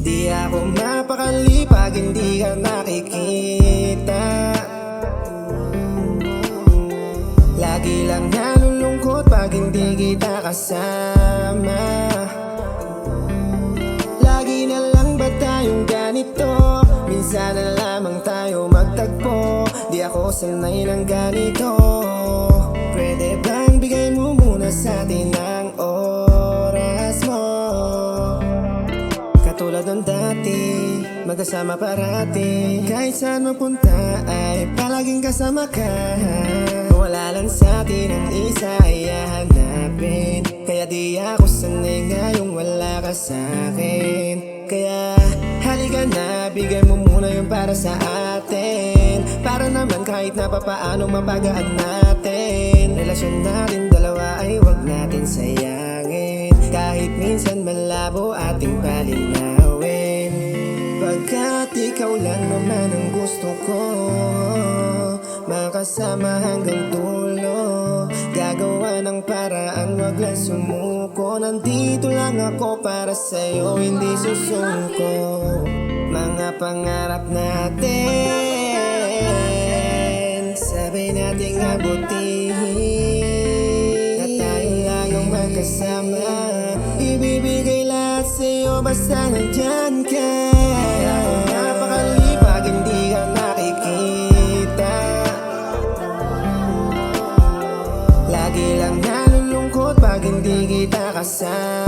Di ako mapakali pag hindi ka nakikita. Lagi lang nalulungkot pag hindi kita kasama. Lagi na lang ba tayong ganito? Minsan na lamang tayo magtagpo. Di ako sanay ng ganito. Pwede bang bigay mo muna sa atin ang oras mo? Katulad ng dati, magkasama parati. Kahit saan mapunta ay palaging kasama ka. Wala lang sa atin ang isa ay hahanapin. Kaya di ako sanay ngayong wala ka sa akin. Kaya halika na, bigay mo muna yung para sa atin. Para naman kahit na papaano mapagaan natin. Relasyon natin dalawa ay wag natin sayangin. Kahit minsan malabo ating palinawin. Pagkat ikaw lang naman ang gusto ko, makasama hanggang dulo. Gagawa ng paraan, wag lang sumuko. Nandito lang ako para sa'yo, hindi susuko. Mga pangarap natin, sabay nating abutihin. At tayo lang ang magkasama. Ibibigay lahat sa'yo basta nandyan ka. Napakali pag hindi ka nakikita. Lagi lang nalulungkot pag hindi kita kasama.